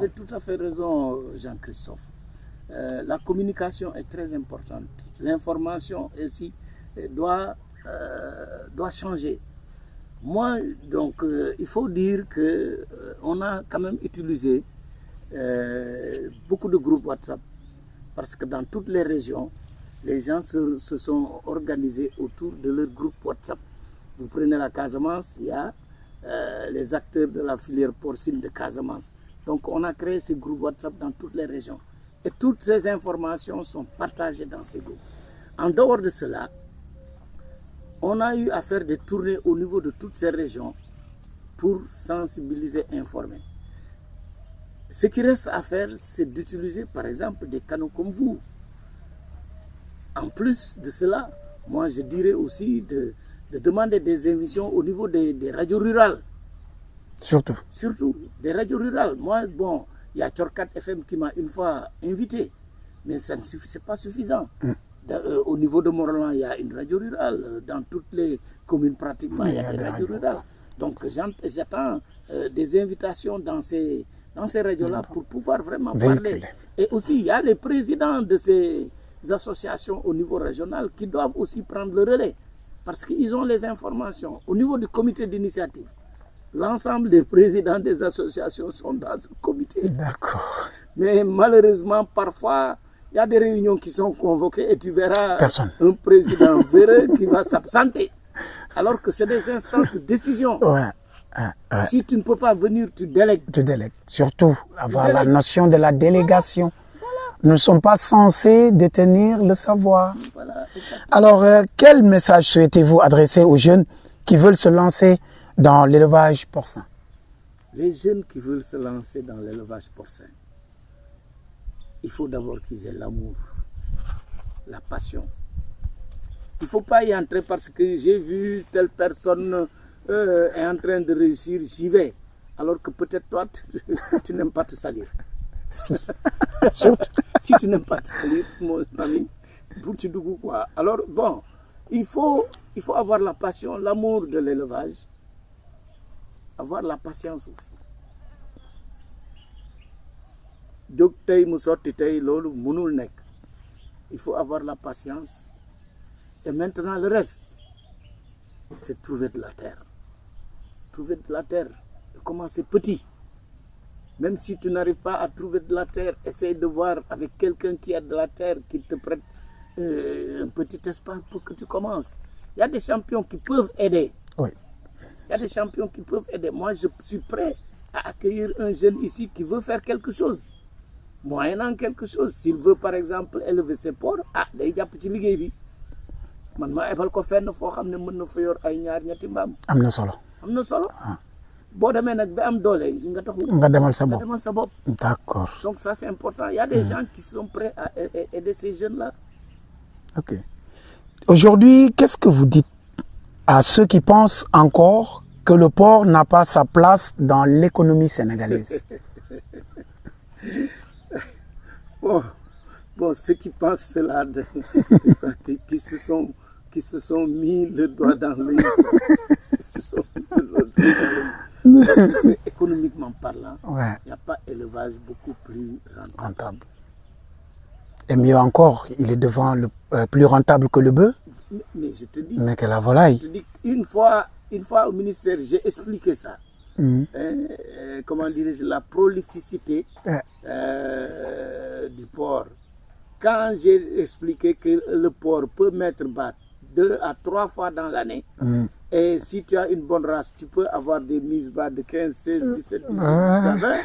Vous avez tout à fait raison, Jean-Christophe. La communication est très importante. L'information aussi doit changer. Moi, donc, il faut dire qu'on a quand même utilisé beaucoup de groupes WhatsApp parce que dans toutes les régions, les gens se sont organisés autour de leur groupe WhatsApp. Vous prenez la Casamance, il y a les acteurs de la filière porcine de Casamance. Donc, on a créé ces groupes WhatsApp dans toutes les régions. Et toutes ces informations sont partagées dans ces groupes. En dehors de cela, on a eu à faire des tournées au niveau de toutes ces régions pour sensibiliser, informer. Ce qui reste à faire, c'est d'utiliser par exemple des canaux comme vous. En plus de cela, moi je dirais aussi de demander des émissions au niveau des radios rurales. Surtout. Surtout des radios rurales. Moi, bon, il y a Tchorkat FM qui m'a une fois invité, mais ça ne suffit pas suffisant. Au niveau de Morolan, il y a une radio rurale. Dans toutes les communes pratiquement, il y a des radios rurales. Donc j'attends des invitations dans ces radios-là pour pouvoir vraiment parler. Et aussi, il y a les présidents de ces associations au niveau régional qui doivent aussi prendre le relais parce qu'ils ont les informations. Au niveau du comité d'initiative, l'ensemble des présidents des associations sont dans ce comité. D'accord. Mais malheureusement, parfois, il y a des réunions qui sont convoquées et tu verras un président véreux qui va s'absenter. Alors que c'est des instances de décision. Si tu ne peux pas venir, tu délègues. Tu délègues. Surtout, avoir la notion de la délégation. Nous ne sommes pas censés détenir le savoir. Alors, quel message souhaitez-vous adresser aux jeunes qui veulent se lancer dans l'élevage porcin? Les jeunes qui veulent se lancer dans l'élevage porcin, il faut d'abord qu'ils aient l'amour, la passion. Il ne faut pas y entrer parce que j'ai vu telle personne est en train de réussir, j'y vais. Alors que peut-être toi, tu n'aimes pas te salir. Si tu n'aimes pas te salir, mon ami, pour tu dougou quoi. Alors bon, il faut avoir la passion, l'amour de l'élevage, avoir la patience aussi. Il faut avoir la patience. Et maintenant, le reste, c'est trouver de la terre. Trouver de la terre. Commencer petit. Même si tu n'arrives pas à trouver de la terre, essaye de voir avec quelqu'un qui a de la terre, qui te prête un petit espace pour que tu commences. Il y a des champions qui peuvent aider. Oui. Il y a des champions qui peuvent aider. Moi, je suis prêt à accueillir un jeune ici qui veut faire quelque chose. Moyennant quelque chose, s'il veut par exemple élever ses porcs, day japp ci liggéey bi man ma ebal ko fenn foo xam ne mën na fa yor ay ñaar ñetti mbaam. Am na solo. Am na solo. Boo demee nag ba am doole nga tax nga demal sa bopp. nga demal sa bopp. D'accord. Donc ça c'est important. Il y a des gens qui sont prêts à aider ces jeunes-là. Ok. Aujourd'hui, qu'est-ce que vous dites à ceux qui pensent encore que le porc n'a pas sa place dans l'économie sénégalaise? Bon, ceux qui pensent cela, qui se sont mis le doigt dans l'œil, économiquement parlant, il n'y a pas élevage beaucoup plus rentable. Et mieux encore, il est devant plus rentable que le bœuf, mais je te dis, mais que la volaille. Je te dis, une fois au ministère, j'ai expliqué ça. Comment dirais-je, la prolificité du porc. Quand j'ai expliqué que le porc peut mettre bas 2 à 3 fois dans l'année, et si tu as une bonne race, tu peux avoir des mises bas de 15, 16, 17, 18, 20.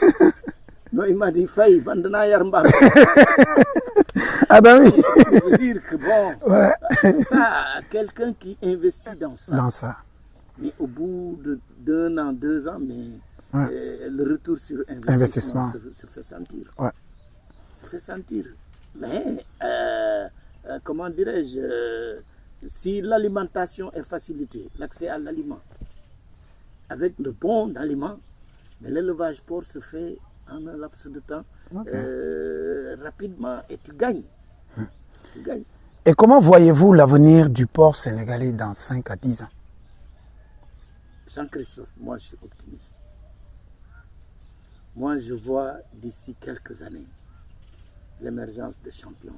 Non, il m'a dit, faille, bandana yarmba. Ah ben oui. Je veux dire que bon, ça, quelqu'un qui investit dans ça. Mais au bout d'1 an, 2 ans, le retour sur investissement se fait sentir. Se fait sentir. Mais, comment dirais-je, si l'alimentation est facilitée, l'accès à l'aliment, avec le bon aliment, mais l'élevage porc se fait en un laps de temps rapidement et tu gagnes. Et comment voyez-vous l'avenir du porc sénégalais dans 5 à 10 ans? Jean-Christophe, moi je suis optimiste. Moi, je vois d'ici quelques années l'émergence des champions.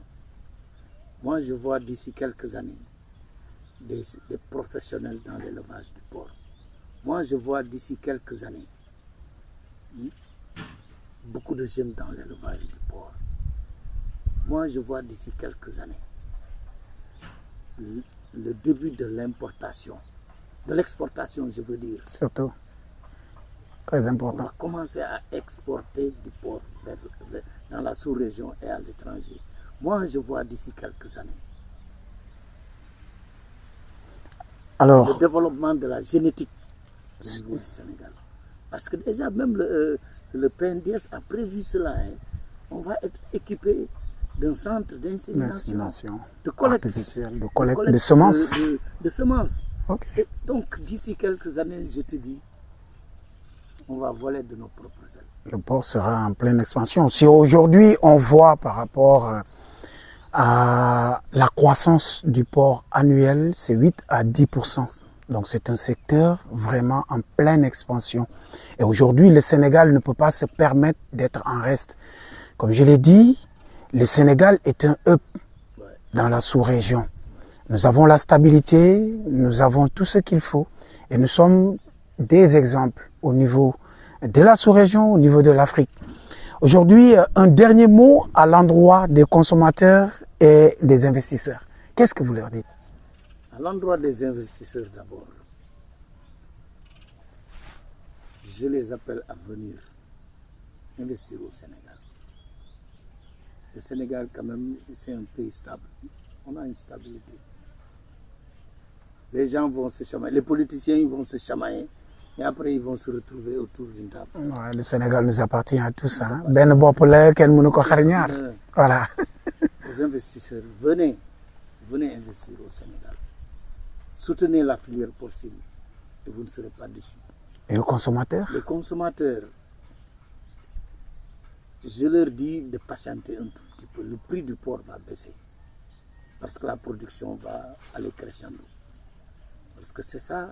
Moi, je vois d'ici quelques années des professionnels dans l'élevage du porc. Moi, je vois d'ici quelques années beaucoup de jeunes dans l'élevage du porc. Moi, je vois d'ici quelques années le début de l'importation, de l'exportation, je veux dire. Surtout. Très On important. va commencer à exporter du porc dans la sous-région et à l'étranger. Moi, je vois d'ici quelques années Alors, le développement de la génétique au niveau du Sénégal. Parce que déjà, même le PNDS a prévu cela. Hein. On va être équipé d'un centre d'insémination, de collecte artificielle, de collecte de semences. De semences. Okay. Et donc, d'ici quelques années, je te dis, on va voler de nos propres ailes. Le porc sera en pleine expansion. Si aujourd'hui, on voit par rapport à la croissance du porc annuel, c'est 8 à 10%. Donc, c'est un secteur vraiment en pleine expansion. Et aujourd'hui, le Sénégal ne peut pas se permettre d'être en reste. Comme je l'ai dit, le Sénégal est un hub dans la sous-région. Nous avons la stabilité, nous avons tout ce qu'il faut et nous sommes des exemples au niveau de la sous-région, au niveau de l'Afrique. Aujourd'hui, un dernier mot à l'endroit des consommateurs et des investisseurs. Qu'est-ce que vous leur dites? À l'endroit des investisseurs d'abord, je les appelle à venir investir au Sénégal. Le Sénégal, quand même, c'est un pays stable. On a une stabilité. Les gens vont se chamailler, les politiciens ils vont se chamailler, et après ils vont se retrouver autour d'une table. Ouais, le Sénégal nous appartient à tous. Hein. Ben Bopole, Ken Mounouko Kharignar. Voilà. Aux investisseurs, venez investir au Sénégal. Soutenez la filière porcine et vous ne serez pas déçus. Et aux consommateurs? Les consommateurs, je leur dis de patienter un tout petit peu. Le prix du porc va baisser parce que la production va aller crescendo. Parce que c'est ça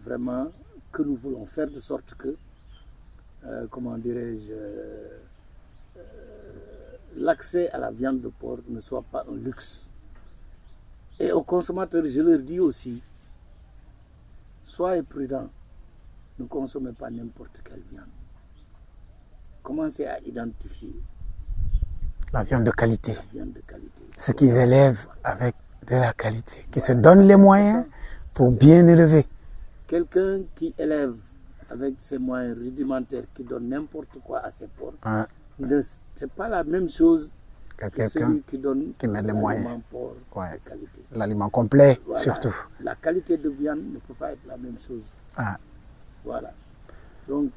vraiment que nous voulons faire de sorte que, comment dirais-je, l'accès à la viande de porc ne soit pas un luxe. Et aux consommateurs, je leur dis aussi, soyez prudents, ne consommez pas n'importe quelle viande. Commencez à identifier la viande de qualité. La viande de qualité. Ceux qui élèvent avec de la qualité, qui se donnent les moyens pour bien élever. Quelqu'un qui élève avec ses moyens rudimentaires, qui donne n'importe quoi à ses porcs, c'est pas la même chose que quelqu'un qui donne qui met les moyens. De qualité. L'aliment complet, voilà. Surtout. La qualité de viande ne peut pas être la même chose. Voilà. Donc,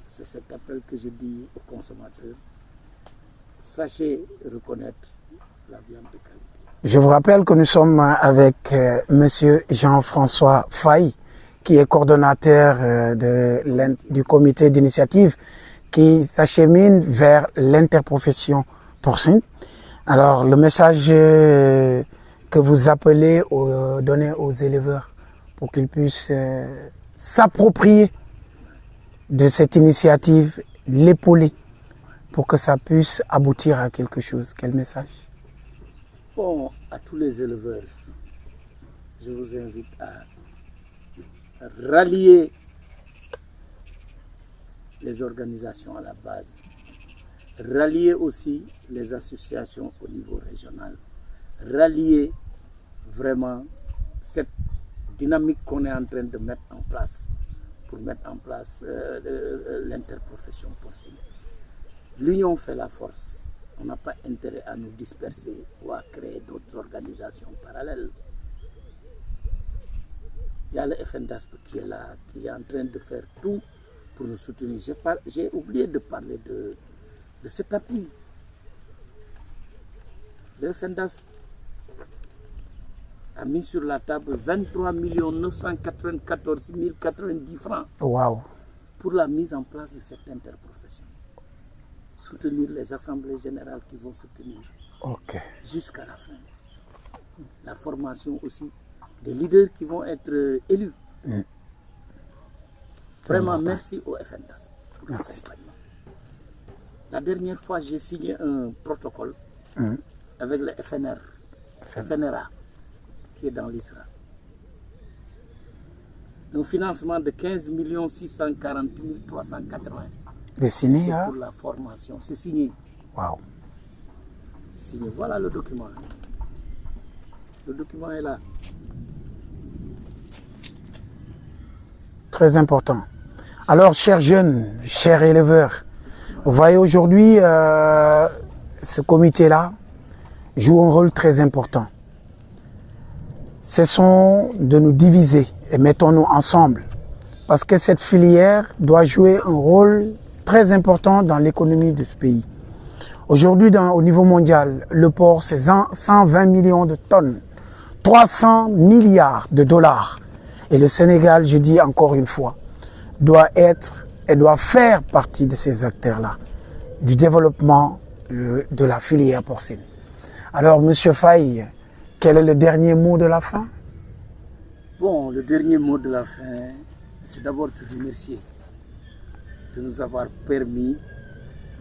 c'est cet appel que je dis aux consommateurs. Sachez reconnaître la viande de qualité. Je vous rappelle que nous sommes avec Monsieur Jean-François Faye, qui est coordonnateur du comité d'initiative qui s'achemine vers l'interprofession porcine. Alors, le message que vous appelez donner aux éleveurs pour qu'ils puissent s'approprier de cette initiative, l'épauler, pour que ça puisse aboutir à quelque chose. Quel message? Bon, à tous les éleveurs, je vous invite à rallier les organisations à la base, rallier aussi les associations au niveau régional, rallier vraiment cette dynamique qu'on est en train de mettre en place pour mettre en place l'interprofession porcine. L'union fait la force. On n'a pas intérêt à nous disperser ou à créer d'autres organisations parallèles. Il y a le FNDASP qui est là, qui est en train de faire tout pour nous soutenir. J'ai oublié de parler de cet appui. Le FNDASP a mis sur la table 23 994 090 francs pour la mise en place de cette interprofession. Soutenir les assemblées générales qui vont se tenir jusqu'à la fin. La formation aussi des leaders qui vont être élus. Vraiment, merci au FNDASP. pour l'accompagnement. La dernière fois, j'ai signé un protocole avec le FNRA, qui est dans l'ISRA. Un financement de 15 640 380. Destiné C'est à... pour la formation. C'est signé. Waouh. Signé. Voilà le document. Le document est là. Très important. Alors, chers jeunes, chers éleveurs, vous voyez aujourd'hui, ce comité-là joue un rôle très important. Cessons de nous diviser et mettons-nous ensemble. Parce que cette filière doit jouer un rôle très important dans l'économie de ce pays. Aujourd'hui, au niveau mondial, le porc, c'est 120 millions de tonnes, 300 milliards de dollars. Et le Sénégal, je dis encore une fois, doit être et doit faire partie de ces acteurs-là, du développement de la filière porcine. Alors, Monsieur Faye, quel est le dernier mot de la fin? Bon, le dernier mot de la fin, c'est d'abord te remercier de nous avoir permis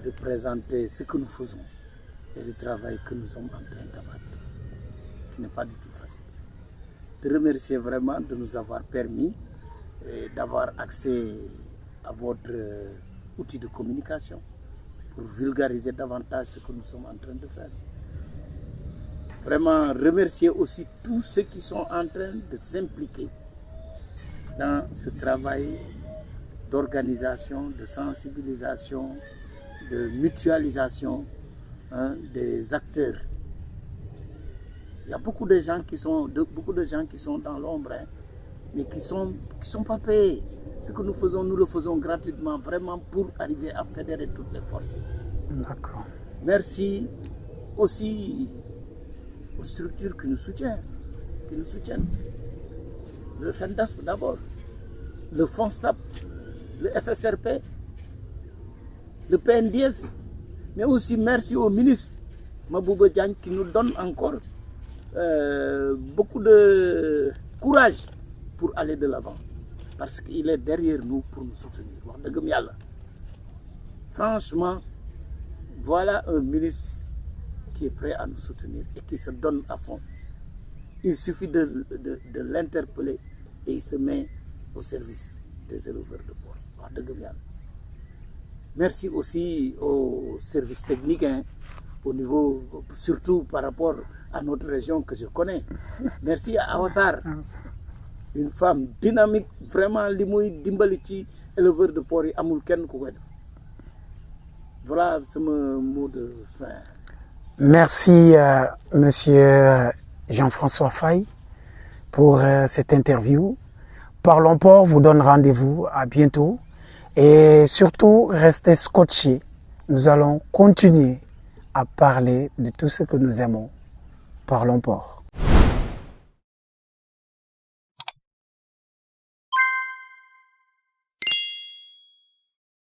de présenter ce que nous faisons et le travail que nous sommes en train d'abattre, qui n'est pas du tout facile. Te remercier vraiment de nous avoir permis d'avoir accès à votre outil de communication pour vulgariser davantage ce que nous sommes en train de faire. Vraiment remercier aussi tous ceux qui sont en train de s'impliquer dans ce travail d'organisation, de sensibilisation, de mutualisation des acteurs. Il y a beaucoup de gens qui sont dans l'ombre, mais qui sont pas payés. Ce que nous faisons, nous le faisons gratuitement, vraiment pour arriver à fédérer toutes les forces. D'accord. Merci aussi aux structures qui nous soutiennent. Le FENDASP d'abord, le FONSTAP, le FSRP, le PNDS, mais aussi merci au ministre Mabouba Diagne qui nous donne encore beaucoup de courage pour aller de l'avant. Parce qu'il est derrière nous pour nous soutenir. Franchement, voilà un ministre qui est prêt à nous soutenir et qui se donne à fond. Il suffit de l'interpeller et il se met au service des éleveurs de porc. Merci aussi aux services techniques, au niveau, surtout par rapport à notre région que je connais. Merci à Awassar, une femme dynamique, vraiment limoui dimbalici, éleveur de porc, amul ken ko koy def. Voilà mon mot de fin. Merci, Monsieur Jean-François Faye, pour cette interview. Parlons Porc vous donne rendez-vous à bientôt. Et surtout, restez scotchés. Nous allons continuer à parler de tout ce que nous aimons. Parlons Porc.